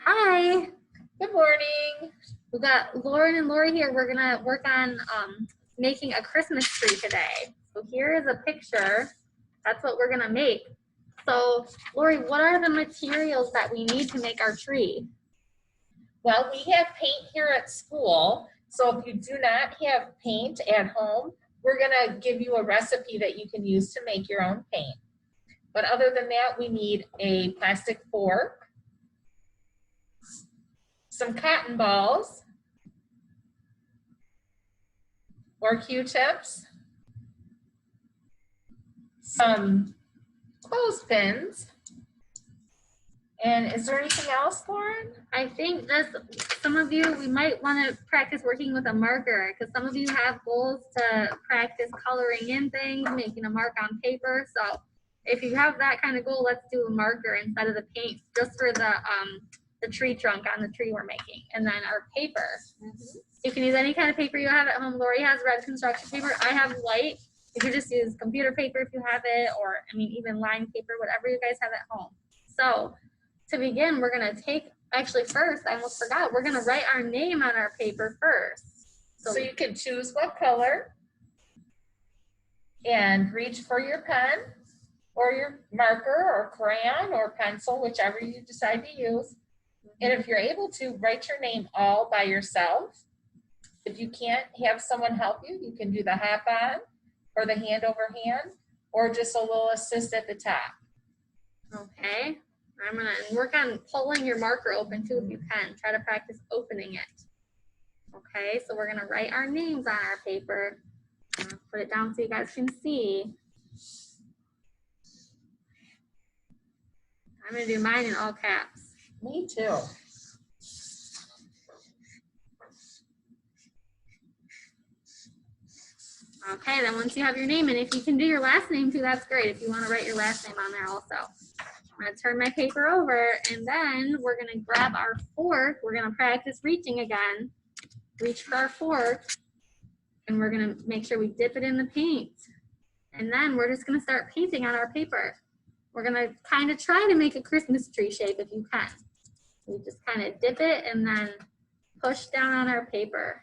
Hi, Good morning. we got Lauren and Lori here. We're gonna work on making a Christmas tree today. So here is a picture. That's what we're gonna make. So Lori, what are the materials that we need to make our tree? Well, we have paint here at school. So if you do not have paint at home, we're gonna give you a recipe that you can use to make your own paint. But other than that, we need a plastic fork, some cotton balls or Q-tips, some clothespins. And is there anything else, Lauren? I think this, some of you, we might want to practice working with a marker because some of you have goals to practice coloring in things, making a mark on paper. So if you have that kind of goal, let's do a marker instead of the paint just for the tree trunk on the tree we're making. And then our paper. You can use any kind of paper you have at home. Lori has red construction paper. I have white. You could just use computer paper if you have it, or I mean, even line paper, whatever you guys have at home. So to begin, we're gonna take, actually first, I almost forgot, we're gonna write our name on our paper first. So you can choose what color and reach for your pen or your marker or crayon or pencil, whichever you decide to use. And if you're able to, write your name all by yourself. If you can't have someone help you, you can do the hop on or the hand over hand or just a little assist at the top. Okay, I'm gonna work on pulling your marker open too if you can. Try to practice opening it. Okay, so we're gonna write our names on our paper. Put it down so you guys can see. I'm gonna do mine in all caps. Me too. Okay, then once you have your name, and if you can do your last name too, that's great. If you want to write your last name on there also. I'm going to turn my paper over, and then we're going to grab our fork. We're going to practice reaching again. Reach for our fork, and we're going to make sure we dip it in the paint. And then we're just going to start painting on our paper. We're going to kind of try to make a Christmas tree shape if you can. We just kind of dip it and then push down on our paper.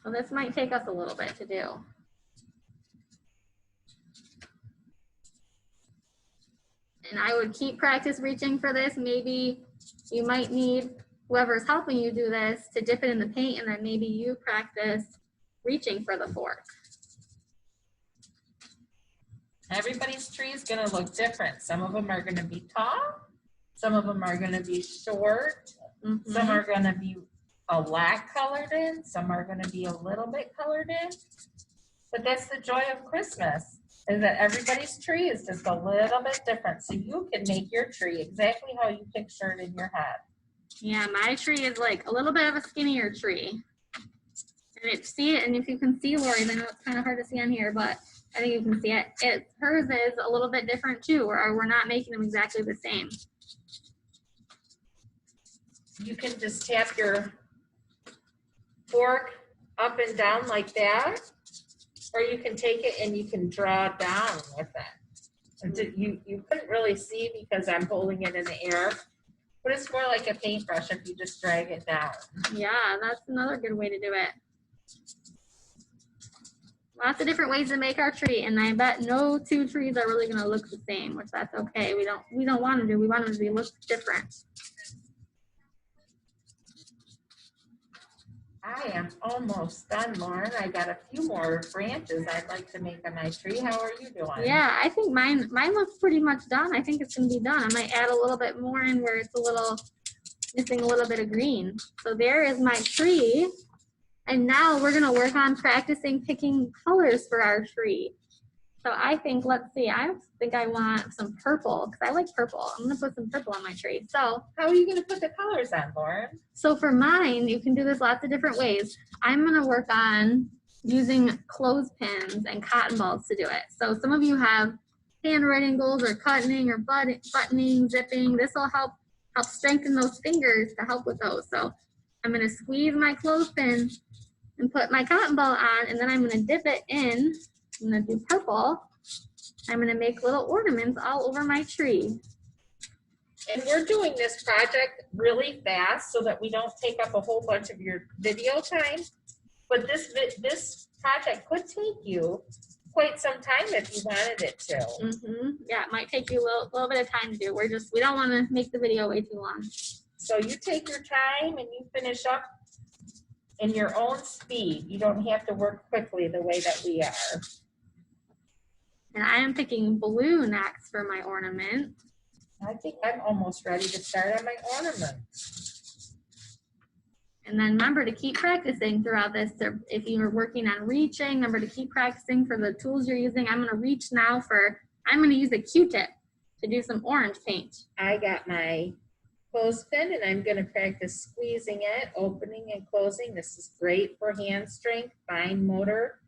Well, this might take us a little bit to do. And I would keep practice reaching for this. Maybe you might need whoever's helping you do this to dip it in the paint, and then maybe you practice reaching for the fork. Everybody's tree is going to look different. Some of them are going to be tall. Some of them are going to be short. Some are going to be a lot colored in. Some are going to be a little bit colored in. But that's the joy of Christmas, is that everybody's tree is just a little bit different. So you can make your tree exactly how you picture it in your head. Yeah, my tree is like a little bit of a skinnier tree. And if you can see, Lori, I know it's kind of hard to see on here, but I think you can see it. Hers is a little bit different too, or we're not making them exactly the same. You can just tap your fork up and down like that, or you can take it and you can draw down with it. You couldn't really see because I'm holding it in the air, but it's more like a paintbrush if you just drag it down. Yeah, that's another good way to do it. Lots of different ways to make our tree, and I bet no two trees are really going to look the same, which that's okay. We don't want them to. We want them to look different. I am almost done, Lauren. I got a few more branches I'd like to make on my tree. How are you doing? Yeah, I think mine looks pretty much done. I think it's going to be done. I might add a little bit more in where it's missing a little bit of green. So there is my tree. And now we're going to work on practicing picking colors for our tree. So I think, let's see, I think I want some purple because I like purple. I'm going to put some purple on my tree. So how are you going to put the colors on, Lauren? So for mine, you can do this lots of different ways. I'm going to work on using clothespins and cotton balls to do it. So some of you have handwriting goals or cutting or buttoning, zipping. This will help strengthen those fingers to help with those. So I'm going to squeeze my clothespin and put my cotton ball on, and then I'm going to dip it in. I'm going to do purple. I'm going to make little ornaments all over my tree. And we're doing this project really fast so that we don't take up a whole bunch of your video time. But this project could take you quite some time if you wanted it to. Yeah, it might take you a little bit of time to do. We don't want to make the video way too long. So you take your time and you finish up in your own speed. You don't have to work quickly the way that we are. And I am picking blue next for my ornament. I think I'm almost ready to start on my ornament. And then remember to keep practicing throughout this. If you're working on reaching, remember to keep practicing for the tools you're using. I'm gonna reach now I'm gonna use a Q-tip to do some orange paint. I got my clothespin and I'm gonna practice squeezing it, opening and closing. This is great for hand strength, fine motor.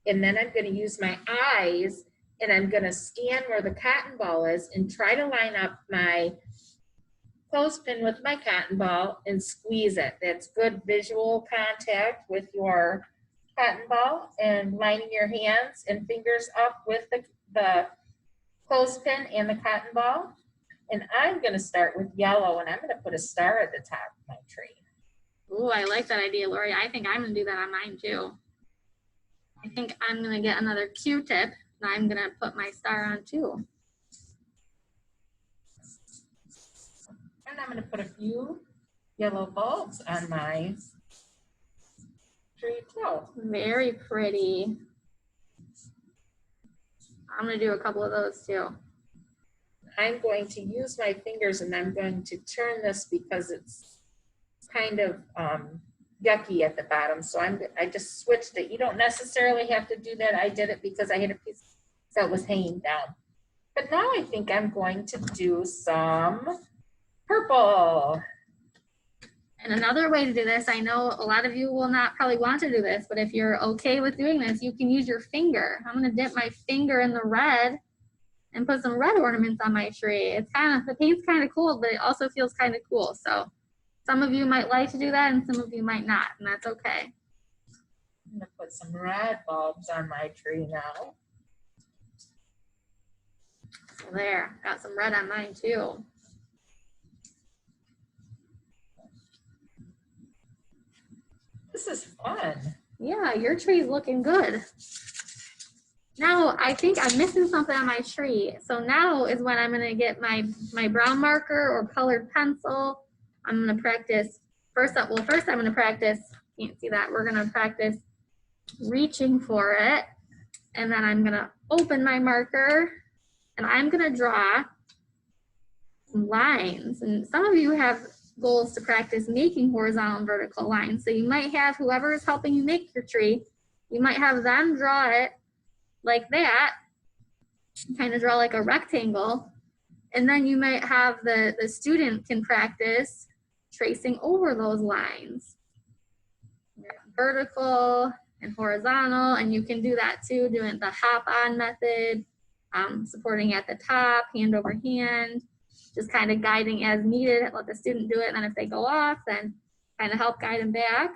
And then I'm gonna use my eyes and I'm gonna scan where the cotton ball is and try to line up my clothespin with my cotton ball and squeeze it. That's good visual contact with your cotton ball, and lining your hands and fingers up with the clothespin and the cotton ball. And I'm gonna start with yellow and I'm gonna put a star at the top of my tree. Ooh, I like that idea, Lori. I think I'm gonna do that on mine too. I think I'm gonna get another Q-tip and I'm gonna put my star on too. And I'm gonna put a few yellow bulbs on my tree too. Very pretty. I'm gonna do a couple of those too. I'm going to use my fingers and I'm going to turn this because it's kind of yucky at the bottom. So I just switched it. You don't necessarily have to do that. I did it because I had a piece that was hanging down. But now I think I'm going to do some purple. And another way to do this, I know a lot of you will not probably want to do this, but if you're okay with doing this, you can use your finger. I'm gonna dip my finger in the red and put some red ornaments on my tree. The paint's kind of cool, but it also feels kind of cool. So some of you might like to do that and some of you might not, and that's okay. I'm gonna put some red bulbs on my tree now. So there, got some red on mine too. This is fun. Yeah, your tree's looking good. Now, I think I'm missing something on my tree. So now is when I'm gonna get my brown marker or colored pencil. I'm gonna practice, first I'm gonna practice, can't see that, we're gonna practice reaching for it. And then I'm gonna open my marker and I'm gonna draw some lines. And some of you have goals to practice making horizontal and vertical lines. So you might have whoever is helping you make your tree, you might have them draw it like that, kind of draw like a rectangle. And then you might have the student can practice tracing over those lines. Vertical and horizontal, and you can do that too, doing the hop on method, supporting at the top, hand over hand, just kind of guiding as needed, let the student do it, and then if they go off, then kind of help guide them back.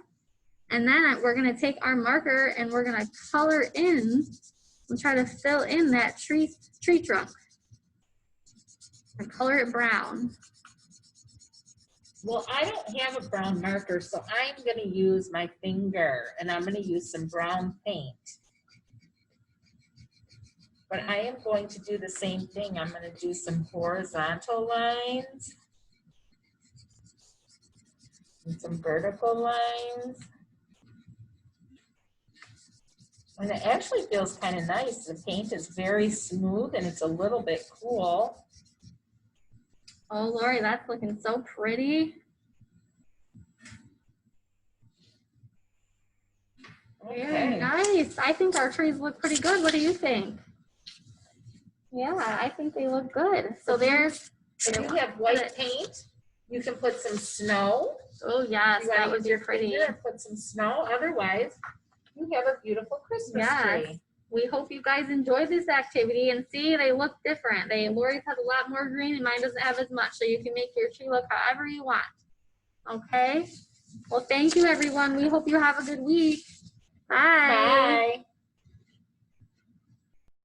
And then we're gonna take our marker and we're gonna color in and try to fill in that tree trunk. And color it brown. Well, I don't have a brown marker, so I'm gonna use my finger and I'm gonna use some brown paint. But I am going to do the same thing. I'm gonna do some horizontal lines and some vertical lines. And it actually feels kind of nice. The paint is very smooth and it's a little bit cool. Oh, Lori, that's looking so pretty. Okay. Very nice. I think our trees look pretty good. What do you think? Yeah, I think they look good. So there's. If you have white paint, you can put some snow. Oh yes, You wanna that would use be your pretty. finger and put some snow. Otherwise, you have a beautiful Christmas Yes. tree. We hope you guys enjoyed this activity and see they look different. Lori's has a lot more green and mine doesn't have as much, so you can make your tree look however you want. Okay? Well, thank you everyone. We hope you have a good week. Bye. Bye.